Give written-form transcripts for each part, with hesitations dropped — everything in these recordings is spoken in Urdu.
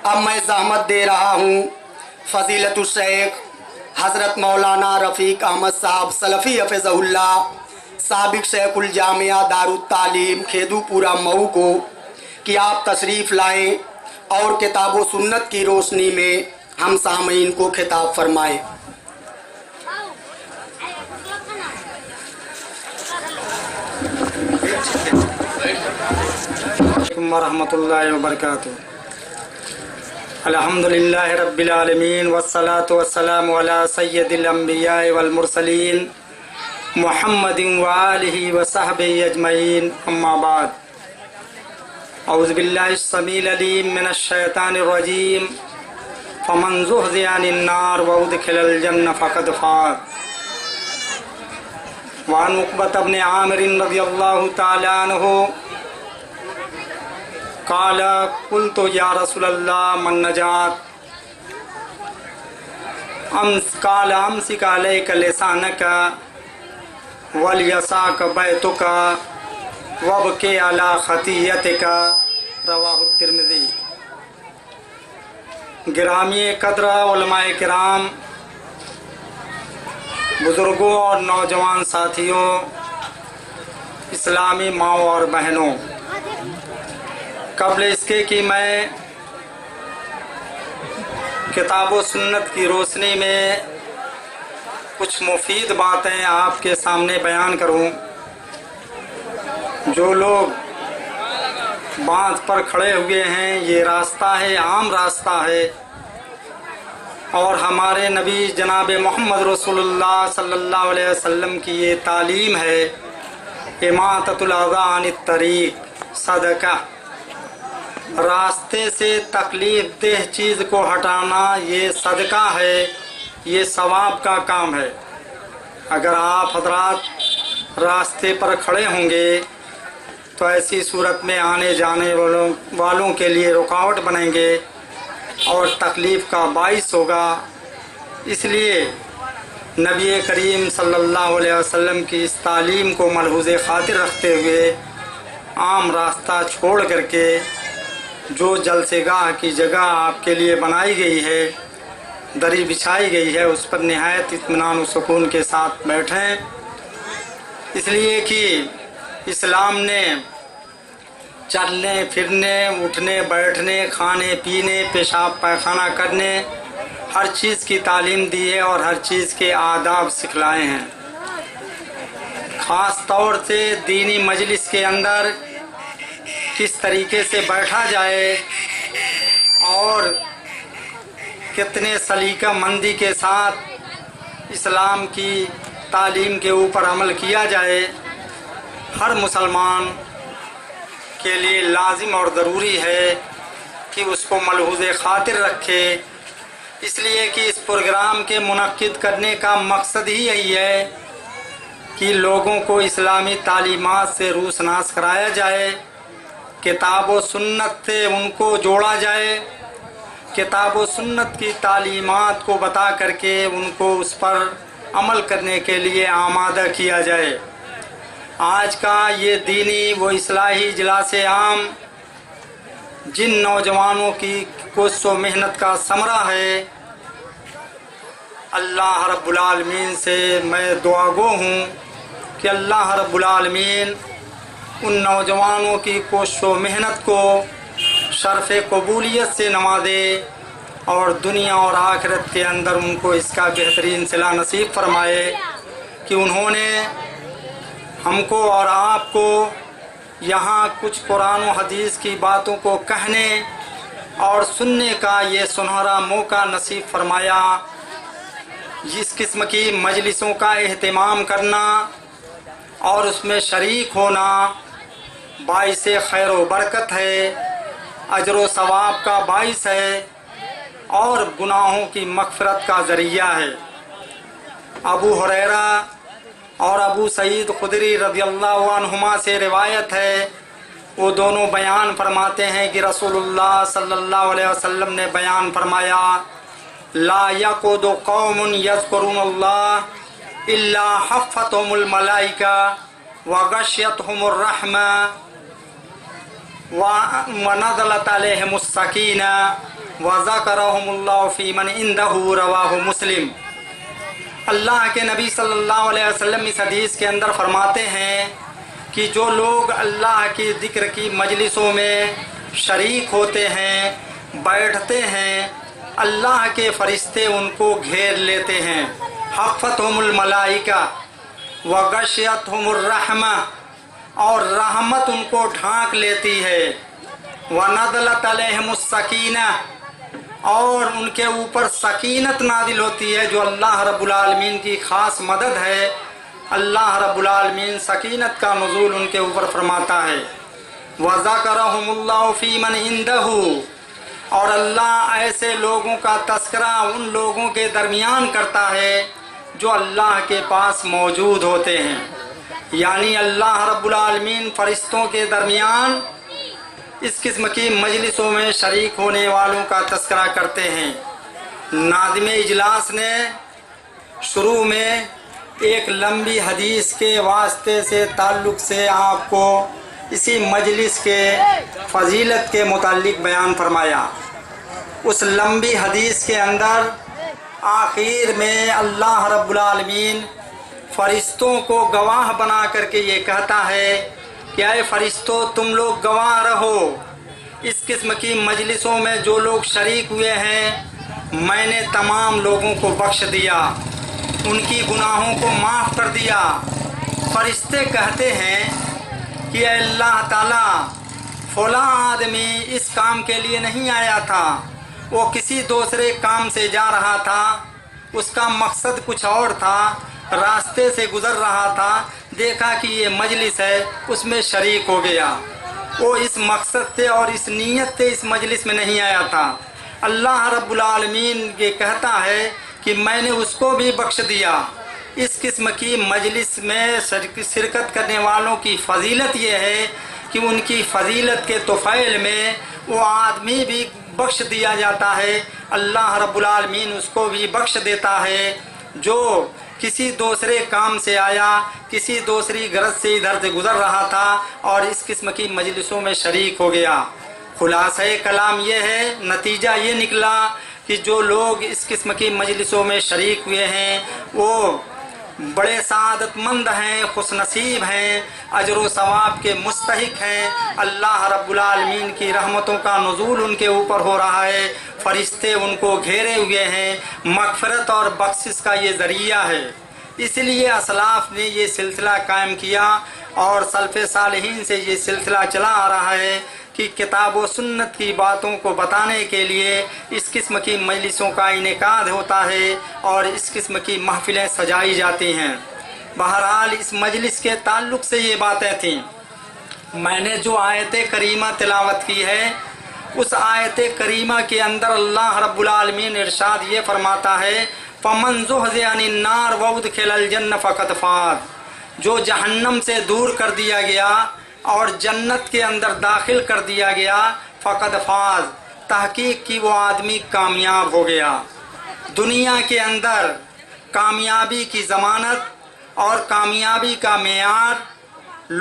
اب میں زحمت دے رہا ہوں فضیلت الشیخ حضرت مولانا رفیق احمد صاحب سلفی حفظہ اللہ سابق شیخ الجامعہ دارالتعلیم کھیدو پورہ مئو کو کہ آپ تشریف لائیں اور کتاب و سنت کی روشنی میں ہم سامعین کو خطاب فرمائیں۔ ورحمۃ اللہ وبرکاتہ۔ الحمدللہ رب العالمین والصلاة والسلام علی سید الانبیاء والمرسلین محمد وآلہ وصحبہ اجمعین، اما بعد۔ اعوذ باللہ السمیع العلیم من الشیطان الرجیم، فمن زحزح عن النار وادخل الجنہ فقد فاز۔ وعن عقبۃ بن عامر رضی اللہ تعالی عنہ قال قلت یا رسول اللہ من نجات؟ قال امسک علیک لسانک ولیسعک بیتک وابکی علی خطیئتک، رواہ الترمذی۔ گرامی قدر علماء کرام، بزرگوں اور نوجوان ساتھیوں، اسلامی ماؤں اور بہنوں، قبل اس کے کہ میں کتاب و سنت کی روشنی میں کچھ مفید باتیں آپ کے سامنے بیان کروں، جو لوگ باندھ پر کھڑے ہوئے ہیں، یہ راستہ ہے، عام راستہ ہے، اور ہمارے نبی جناب محمد رسول اللہ صلی اللہ علیہ وسلم کی یہ تعلیم ہے، اماطۃ الاذی عن الطریق، صدقہ، راستے سے تکلیف دہ چیز کو ہٹانا یہ صدقہ ہے، یہ ثواب کا کام ہے۔ اگر آپ حضرات راستے پر کھڑے ہوں گے تو ایسی صورت میں آنے جانے والوں کے لیے رکاوٹ بنیں گے اور تکلیف کا باعث ہوگا۔ اس لیے نبی کریم صلی اللہ علیہ وسلم کی اس تعلیم کو ملحوظ خاطر رکھتے ہوئے عام راستہ چھوڑ کر کے جو جلسے گاہ کی جگہ آپ کے لیے بنائی گئی ہے، دری بچھائی گئی ہے، اس پر نہایت اطمینان و سکون کے ساتھ بیٹھیں، اس لیے کہ اسلام نے چلنے پھرنے، اٹھنے بیٹھنے، کھانے پینے، پیشاب پائخانہ کرنے، ہر چیز کی تعلیم دی ہے اور ہر چیز کے آداب سکھلائے ہیں۔ خاص طور سے دینی مجلس کے اندر کس طریقے سے بیٹھا جائے اور کتنے سلیقہ مندی کے ساتھ اسلام کی تعلیم کے اوپر عمل کیا جائے، ہر مسلمان کے لیے لازم اور ضروری ہے کہ اس کو ملحوظ خاطر رکھے، اس لیے کہ اس پروگرام کے منعقد کرنے کا مقصد ہی یہی ہے کہ لوگوں کو اسلامی تعلیمات سے روشناس کرایا جائے، کتاب و سنت سے ان کو جوڑا جائے، کتاب و سنت کی تعلیمات کو بتا کر کے ان کو اس پر عمل کرنے کے لیے آمادہ کیا جائے۔ آج کا یہ دینی و اصلاحی اجلاس عام جن نوجوانوں کی کوشش و محنت کا ثمرہ ہے، اللہ رب العالمین سے میں دعا گو ہوں کہ اللہ رب العالمین ان نوجوانوں کی کوشش و محنت کو شرف قبولیت سے نوازے اور دنیا اور آخرت کے اندر ان کو اس کا بہترین صلہ نصیب فرمائے کہ انہوں نے ہم کو اور آپ کو یہاں کچھ قرآن و حدیث کی باتوں کو کہنے اور سننے کا یہ سنہرا موقع نصیب فرمایا۔ جس قسم کی مجلسوں کا اہتمام کرنا اور اس میں شریک ہونا باعث خیر و برکت ہے، اجر و ثواب کا باعث ہے اور گناہوں کی مغفرت کا ذریعہ ہے۔ ابو ہریرہ اور ابو سعید خدری رضی اللہ عنہما سے روایت ہے، وہ دونوں بیان فرماتے ہیں کہ رسول اللہ صلی اللہ علیہ وسلم نے بیان فرمایا، لا یقعد قوم یذکرون اللہ الا حفتهم الملائکہ وغشیتهم الرحمہ ونزلت علیہم السکینہ وذکرہم اللہ فی من عندہ رواہ مسلم۔ اللہ کے نبی صلی اللہ علیہ وسلم اس حدیث کے اندر فرماتے ہیں کہ جو لوگ اللہ کی ذکر کی مجلسوں میں شریک ہوتے ہیں، بیٹھتے ہیں، اللہ کے فرشتے ان کو گھیر لیتے ہیں۔ حفتہم الملائکہ وغشیتہم الرحمہ، اور رحمت ان کو ڈھانک لیتی ہے۔ ونزلت علیہم السکینہ، اور ان کے اوپر سکینت نازل ہوتی ہے، جو اللہ رب العالمین کی خاص مدد ہے۔ اللہ رب العالمین سکینت کا نزول ان کے اوپر فرماتا ہے۔ وذکرہم اللہ فی من عندہ، اور اللہ ایسے لوگوں کا تذکرہ ان لوگوں کے درمیان کرتا ہے جو اللہ کے پاس موجود ہوتے ہیں، یعنی اللہ رب العالمین فرشتوں کے درمیان اس قسم کی مجلسوں میں شریک ہونے والوں کا تذکرہ کرتے ہیں۔ ناظم اجلاس نے شروع میں ایک لمبی حدیث کے واسطے سے تعلق سے آپ کو اسی مجلس کے فضیلت کے متعلق بیان فرمایا۔ اس لمبی حدیث کے اندر آخر میں اللہ رب العالمین فرشتوں کو گواہ بنا کر کے یہ کہتا ہے کہ اے فرشتوں، تم لوگ گواہ رہو، اس قسم کی مجلسوں میں جو لوگ شریک ہوئے ہیں میں نے تمام لوگوں کو بخش دیا، ان کی گناہوں کو معاف کر دیا۔ فرشتے کہتے ہیں کہ اے اللہ تعالیٰ، فلاں آدمی اس کام کے لیے نہیں آیا تھا، وہ کسی دوسرے کام سے جا رہا تھا، اس کا مقصد کچھ اور تھا، راستے سے گزر رہا تھا، دیکھا کہ یہ مجلس ہے، اس میں شریک ہو گیا۔ وہ اس مقصد سے اور اس نیت سے اس مجلس میں نہیں آیا تھا۔ اللہ رب العالمین یہ کہتا ہے کہ میں نے اس کو بھی بخش دیا۔ اس قسم کی مجلس میں شرکت کرنے والوں کی فضیلت یہ ہے کہ ان کی فضیلت کے طفیل میں وہ آدمی بھی بخش دیا جاتا ہے، اللہ رب العالمین اس کو بھی بخش دیتا ہے جو کسی دوسرے کام سے آیا، کسی دوسری غرض سے ادھر سے گزر رہا تھا اور اس قسم کی مجلسوں میں شریک ہو گیا۔ خلاصہ کلام یہ ہے، نتیجہ یہ نکلا کہ جو لوگ اس قسم کی مجلسوں میں شریک ہوئے ہیں وہ بڑے سعادت مند ہیں، خوش نصیب ہیں، اجر و ثواب کے مستحق ہیں۔ اللہ رب العالمین کی رحمتوں کا نزول ان کے اوپر ہو رہا ہے، فرشتے ان کو گھیرے ہوئے ہیں، مغفرت اور بخشش کا یہ ذریعہ ہے۔ اس لیے اسلاف نے یہ سلسلہ قائم کیا اور سلف صالحین سے یہ سلسلہ چلا آ رہا ہے کہ کتاب و سنت کی باتوں کو بتانے کے لیے اس قسم کی مجلسوں کا انعقاد ہوتا ہے اور اس قسم کی محفلیں سجائی جاتی ہیں۔ بہرحال اس مجلس کے تعلق سے یہ باتیں تھیں۔ میں نے جو آیت کریمہ تلاوت کی ہے، اس آیت کریمہ کے اندر اللہ رب العالمین ارشاد یہ فرماتا ہے فَمَنْ زُحْزِحَ عَنِ النَّارِ وَأُدْخِلَ الْجَنَّةَ فَقَدْ فَازَ، جو جہنم سے دور کر دیا گیا اور جنت کے اندر داخل کر دیا گیا، فقد فاز، تحقیق کی وہ آدمی کامیاب ہو گیا۔ دنیا کے اندر کامیابی کی ضمانت اور کامیابی کا معیار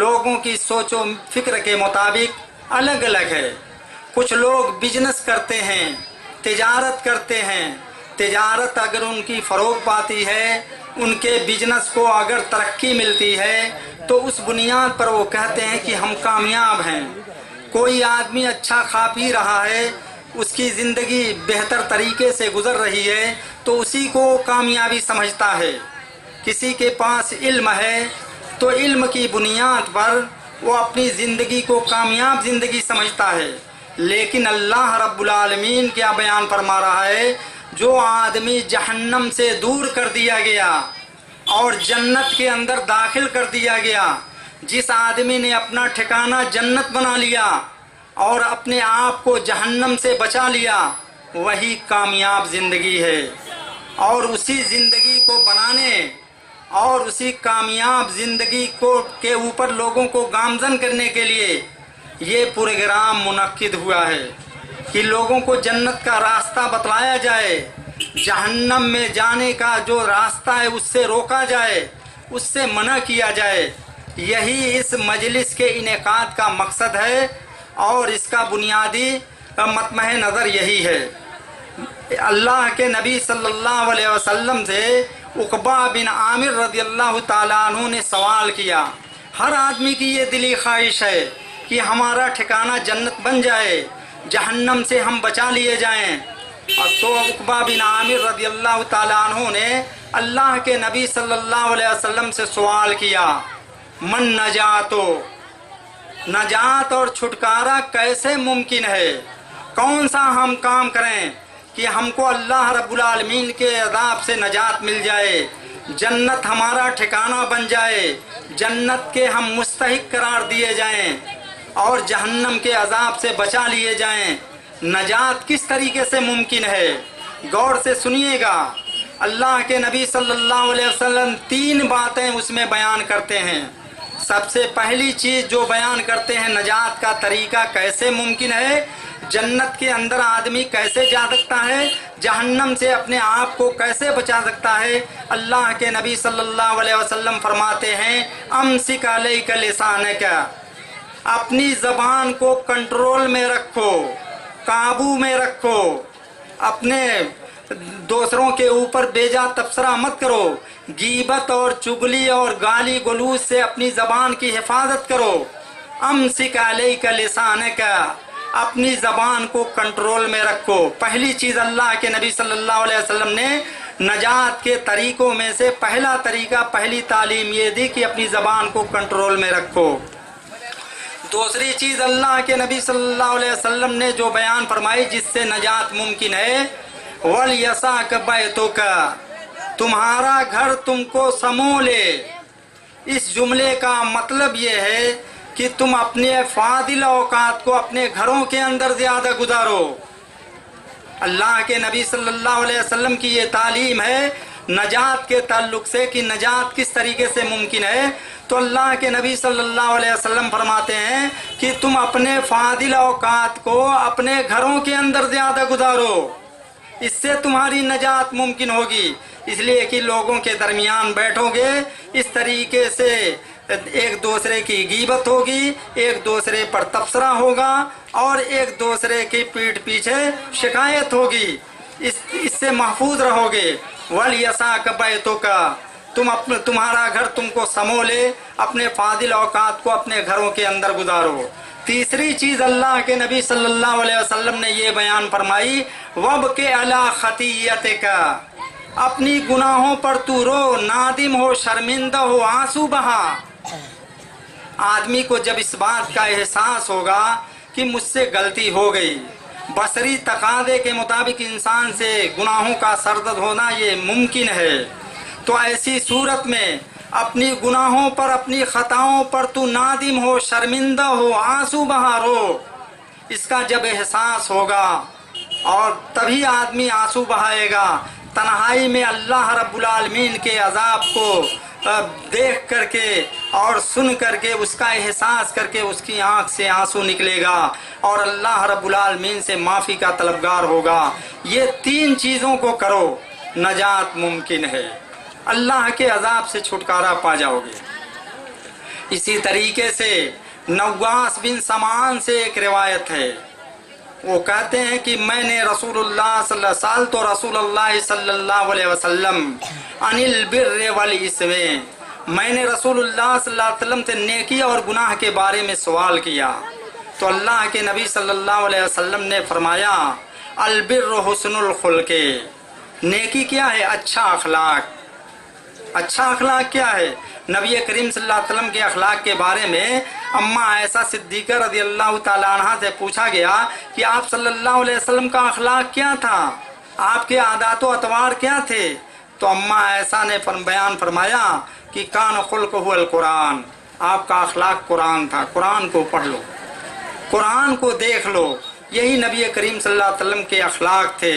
لوگوں کی سوچ و فکر کے مطابق الگ الگ ہے۔ کچھ لوگ بزنس کرتے ہیں، تجارت کرتے ہیں، تجارت اگر ان کی فروغ پاتی ہے، ان کے بزنس کو اگر ترقی ملتی ہے تو اس بنیاد پر وہ کہتے ہیں کہ ہم کامیاب ہیں۔ کوئی آدمی اچھا کھا پی رہا ہے، اس کی زندگی بہتر طریقے سے گزر رہی ہے تو اسی کو کامیابی سمجھتا ہے۔ کسی کے پاس علم ہے تو علم کی بنیاد پر وہ اپنی زندگی کو کامیاب زندگی سمجھتا ہے۔ لیکن اللہ رب العالمین کیا بیان فرما رہا ہے، جو آدمی جہنم سے دور کر دیا گیا اور جنت کے اندر داخل کر دیا گیا، جس آدمی نے اپنا ٹھکانہ جنت بنا لیا اور اپنے آپ کو جہنم سے بچا لیا، وہی کامیاب زندگی ہے۔ اور اسی زندگی کو بنانے اور اسی کامیاب زندگی کے اوپر لوگوں کو گامزن کرنے کے لیے یہ پروگرام منعقد ہوا ہے کہ لوگوں کو جنت کا راستہ بتلایا جائے، جہنم میں جانے کا جو راستہ ہے اس سے روکا جائے، اس سے منع کیا جائے۔ یہی اس مجلس کے انعقاد کا مقصد ہے اور اس کا بنیادی مطمع نظر یہی ہے۔ اللہ کے نبی صلی اللہ علیہ وسلم سے عقبہ بن عامر رضی اللہ تعالیٰ عنہ نے سوال کیا. ہر آدمی کی یہ دلی خواہش ہے کہ ہمارا ٹھکانہ جنت بن جائے، جہنم سے ہم بچا لیے جائیں. اور تو عقبہ بن عامر رضی اللہ تعالیٰ عنہ نے اللہ کے نبی صلی اللہ علیہ وسلم سے سوال کیا، من نجاتو، نجات اور چھٹکارا کیسے ممکن ہے؟ کون سا ہم کام کریں کہ ہم کو اللہ رب العالمین کے عذاب سے نجات مل جائے، جنت ہمارا ٹھکانہ بن جائے، جنت کے ہم مستحق قرار دیے جائیں اور جہنم کے عذاب سے بچا لیے جائیں؟ نجات کس طریقے سے ممکن ہے؟ غور سے سنیے گا. اللہ کے نبی صلی اللہ علیہ وسلم 3 باتیں اس میں بیان کرتے ہیں. سب سے پہلی چیز جو بیان کرتے ہیں نجات کا طریقہ کیسے ممکن ہے، جنت کے اندر آدمی کیسے جا سکتا ہے، جہنم سے اپنے آپ کو کیسے بچا سکتا ہے. اللہ کے نبی صلی اللہ علیہ وسلم فرماتے ہیں، امسک علیک لسانک، اپنی زبان کو کنٹرول میں رکھو، قابو میں رکھو، اپنے دوسروں کے اوپر بیجا تبصرہ مت کرو، غیبت اور چگلی اور گالی گلوچ سے اپنی زبان کی حفاظت کرو. امسک علیک لسانک، اپنی زبان کو کنٹرول میں رکھو. پہلی چیز اللہ کے نبی صلی اللہ علیہ وسلم نے نجات کے طریقوں میں سے پہلا طریقہ، پہلی تعلیم یہ دی کہ اپنی زبان کو کنٹرول میں رکھو. دوسری چیز اللہ کے نبی صلی اللہ علیہ وسلم نے جو بیان فرمائی جس سے نجات ممکن ہے، وَلْيَسَعْكَ بَيْتُكَ، تمہارا گھر تم کو سمو لے. اس جملے کا مطلب یہ ہے کہ تم اپنے فاضل اوقات کو اپنے گھروں کے اندر زیادہ گزارو. اللہ کے نبی صلی اللہ علیہ وسلم کی یہ تعلیم ہے نجات کے تعلق سے کہ نجات کس طریقے سے ممکن ہے. تو اللہ کے نبی صلی اللہ علیہ وسلم فرماتے ہیں کہ تم اپنے فاضل اوقات کو اپنے گھروں کے اندر زیادہ گزارو، اس سے تمہاری نجات ممکن ہوگی. اس لیے کہ لوگوں کے درمیان بیٹھو گے، اس طریقے سے ایک دوسرے کی غیبت ہوگی، ایک دوسرے پر تبصرہ ہوگا اور ایک دوسرے کی پیٹھ پیچھے شکایت ہوگی. اس سے محفوظ رہو گے. وَلْيَسَعْكَ بَيْتُكَ، تمہارا گھر تم کو سمو لے، اپنے فاضل اوقات کو اپنے گھروں کے اندر گزارو. تیسری چیز اللہ کے نبی صلی اللہ علیہ وسلم نے یہ بیان فرمائی، وَبْكِ عَلَىٰ خَطِيَّتِكَ، اپنی گناہوں پر تو رو، نادم ہو، شرمندہ ہو، آنسو بہا. آدمی کو جب اس بات کا احساس ہوگا کہ مجھ سے غلطی ہو گئی، بصری تقاضے کے مطابق انسان سے گناہوں کا سرزد ہونا یہ ممکن ہے، تو ایسی صورت میں اپنی گناہوں پر، اپنی خطاؤں پر تو نادم ہو، شرمندہ ہو، آنسو بہا رو. اس کا جب احساس ہوگا اور تبھی آدمی آنسو بہائے گا. تنہائی میں اللہ رب العالمین کے عذاب کو دیکھ کر کے اور سن کر کے اس کا احساس کر کے اس کی آنکھ سے آنسو نکلے گا اور اللہ رب العالمین سے معافی کا طلبگار ہوگا. یہ 3 چیزوں کو کرو، نجات ممکن ہے، اللہ کے عذاب سے چھٹکارا پا جاؤ گے. اسی طریقے سے نواس بن سمان سے ایک روایت ہے، وہ کہتے ہیں کہ میں نے رسول اللہ صلی اللہ علیہ وسلم تو رسول اللہ صلی اللہ علیہ وسلم عن البر والاسم، میں نے رسول اللہ صلی اللہ علیہ وسلم سے نیکی اور گناہ کے بارے میں سوال کیا تو اللہ کے نبی صلی اللہ علیہ وسلم نے فرمایا، البر حسن الخلق، نیکی کیا ہے؟ اچھا اخلاق. اچھا اخلاق کیا ہے؟ نبی کریم صلی اللہ علیہ وسلم کے اخلاق کے بارے میں اماں عائشہ صدیقہ رضی اللہ تعالی عنہ سے پوچھا گیا کہ آپ صلی اللہ علیہ وسلم کا اخلاق کیا تھا، آپ کے عادات و اطوار کیا تھے؟ تو اماں عائشہ نے بیان فرمایا کہ کان خلقہ القرآن، آپ کا اخلاق قرآن تھا. قرآن کو پڑھ لو، قرآن کو دیکھ لو، یہی نبی کریم صلی اللہ علیہ وسلم کے اخلاق تھے،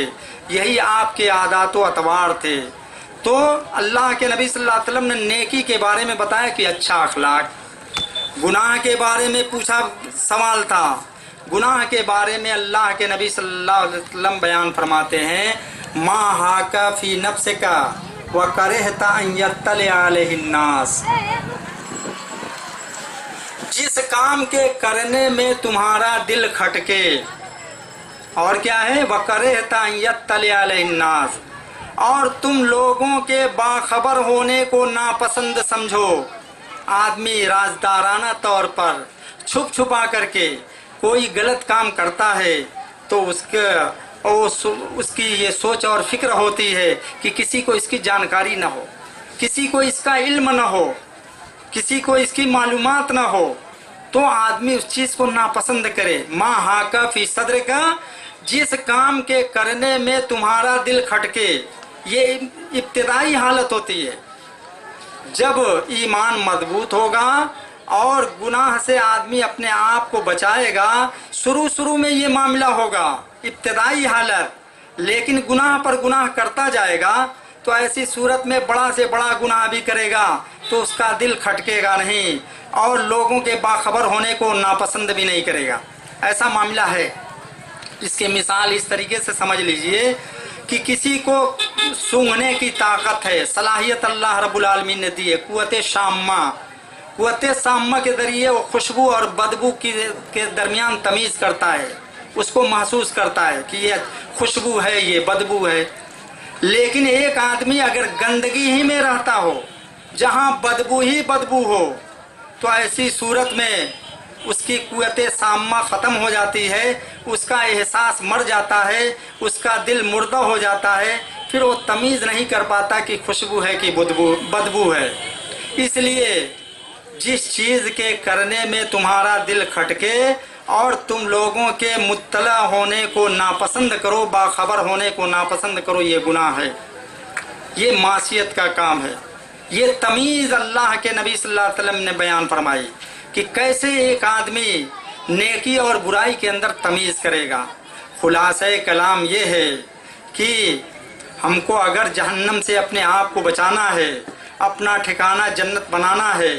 یہی آپ کے عادات و اطوار تھے. تو اللہ کے نبی صلی اللہ علیہ وسلم نے نیکی کے بارے میں بتایا کہ اچھا اخلاق. گناہ کے بارے میں پوچھا سوال تھا، گناہ کے بارے میں اللہ کے نبی صلی اللہ علیہ وسلم بیان فرماتے ہیں، ما حاکا فی نفسک وکرہت ان یطلع علیہ الناس، جس کام کے کرنے میں تمہارا دل کھٹکے، اور کیا ہے وَكَرِهْتَ أَن يَطَّلِعَ عَلَيْهِ النَّاسُ، اور تم لوگوں کے باخبر ہونے کو ناپسند سمجھو۔ آدمی رازدارانہ طور پر چھپ چھپا کر کے کوئی غلط کام کرتا ہے تو اس کی یہ سوچ اور فکر ہوتی ہے کہ کسی کو اس کی جانکاری نہ ہو، کسی کو اس کا علم نہ ہو، کسی کو اس کی معلومات نہ ہو، تو آدمی اس چیز کو ناپسند کرے۔ ما حاک فی صدر کا، جس کام کے کرنے میں تمہارا دل کھٹکے، یہ ابتدائی حالت ہوتی ہے۔ جب ایمان مضبوط ہوگا اور گناہ سے آدمی اپنے آپ کو بچائے گا، شروع میں یہ معاملہ ہوگا ابتدائی حالت، لیکن گناہ پر گناہ کرتا جائے گا تو ایسی صورت میں بڑا سے بڑا گناہ بھی کرے گا تو اس کا دل کھٹکے گا نہیں اور لوگوں کے باخبر ہونے کو ناپسند بھی نہیں کرے گا۔ ایسا معاملہ ہے۔ اس کی مثال اس طریقے سے سمجھ لیجئے کہ کسی کو سونگھنے کی طاقت ہے، صلاحیت اللہ رب العالمین نے دی ہے، قوت شامہ کے ذریعے وہ خوشبو اور بدبو کے درمیان تمیز کرتا ہے، اس کو محسوس کرتا ہے کہ یہ خوشبو ہے، یہ بدبو ہے۔ لیکن ایک آدمی اگر گندگی ہی میں رہتا ہو، جہاں بدبو ہی بدبو ہو، تو ایسی صورت میں اس کی قوت شامہ ختم ہو جاتی ہے، اس کا احساس مر جاتا ہے، اس کا دل مردہ ہو جاتا ہے، پھر وہ تمیز نہیں کر پاتا کہ خوشبو ہے کہ بدبو ہے۔ اس لیے جس چیز کے کرنے میں تمہارا دل کھٹکے اور تم لوگوں کے مطلع ہونے کو ناپسند کرو، باخبر ہونے کو ناپسند کرو، یہ گناہ ہے، یہ معصیت کا کام ہے۔ یہ تمیز اللہ کے نبی صلی اللہ علیہ وسلم نے بیان فرمائی کہ کیسے ایک آدمی نیکی اور برائی کے اندر تمیز کرے گا۔ خلاصہ کلام یہ ہے کہ ہم کو اگر جہنم سے اپنے آپ کو بچانا ہے، اپنا ٹھکانہ جنت بنانا ہے،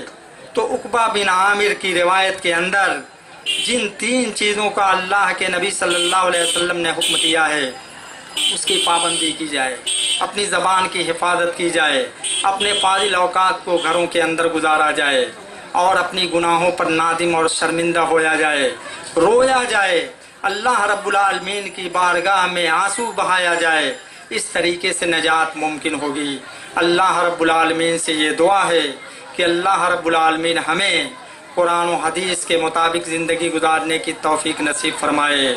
تو عقبہ بن عامر کی روایت کے اندر جن 3 چیزوں کا اللہ کے نبی صلی اللہ علیہ وسلم نے حکم دیا ہے اس کی پابندی کی جائے، اپنی زبان کی حفاظت کی جائے، اپنے فاضل اوقات کو گھروں کے اندر گزارا جائے اور اپنی گناہوں پر نادم اور شرمندہ ہویا جائے، رویا جائے، اللہ رب العالمین کی بارگاہ میں آنسو بہایا جائے۔ اس طریقے سے نجات ممکن ہوگی۔ اللہ رب العالمین سے یہ دعا ہے کہ اللہ رب العالمین ہمیں قرآن و حدیث کے مطابق زندگی گزارنے کی توفیق نصیب فرمائے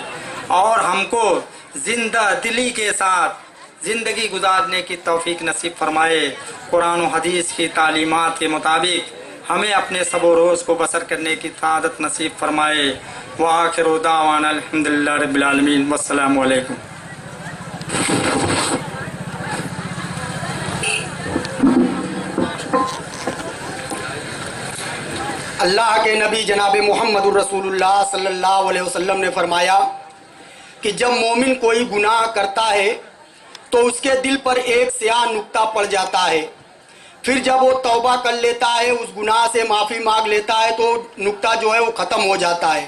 اور ہم کو زندہ دلی کے ساتھ زندگی گزارنے کی توفیق نصیب فرمائے۔ قرآن و حدیث کی تعلیمات کے مطابق ہمیں اپنے سب و روز کو بسر کرنے کی سعادت نصیب فرمائے۔ وآخر دعوانا الحمدللہ رب العالمین، والسلام علیکم۔ اللہ کے نبی جناب محمد الرسول اللہ صلی اللہ علیہ وسلم نے فرمایا کہ جب مومن کوئی گناہ کرتا ہے تو اس کے دل پر ایک سیاہ نقطہ پڑ جاتا ہے، پھر جب وہ توبہ کر لیتا ہے، اس گناہ سے معافی مانگ لیتا ہے تو نقطہ جو ہے وہ ختم ہو جاتا ہے۔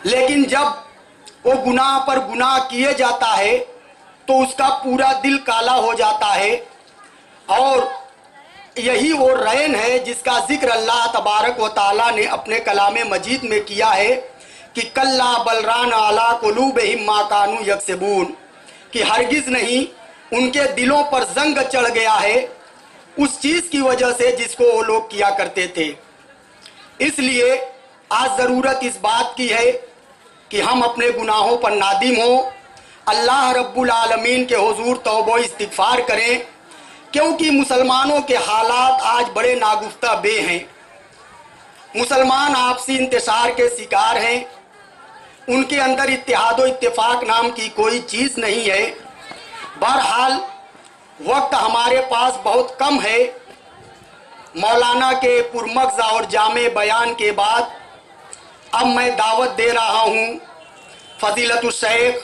لیکن جب وہ گناہ پر گناہ کیے جاتا ہے تو اس کا پورا دل کالا ہو جاتا ہے، اور یہی وہ رین ہے جس کا ذکر اللہ تبارک و تعالیٰ نے اپنے کلام مجید میں کیا ہے کہ کلا بلران علی قلوبہم ما کانوا یکسبون، کہ ہرگز نہیں، ان کے دلوں پر زنگ چڑھ گیا ہے اس چیز کی وجہ سے جس کو وہ لوگ کیا کرتے تھے۔ اس لیے آج ضرورت اس بات کی ہے کہ ہم اپنے گناہوں پر نادم ہوں، اللہ رب العالمین کے حضور توبہ و استغفار کریں، کیونکہ مسلمانوں کے حالات آج بڑے ناگفتہ بے ہیں۔ مسلمان آپسی انتشار کے شکار ہیں، ان کے اندر اتحاد و اتفاق نام کی کوئی چیز نہیں ہے۔ بہرحال وقت ہمارے پاس بہت کم ہے۔ مولانا کے پرمغزہ اور جامع بیان کے بعد اب میں دعوت دے رہا ہوں فضیلت الشیخ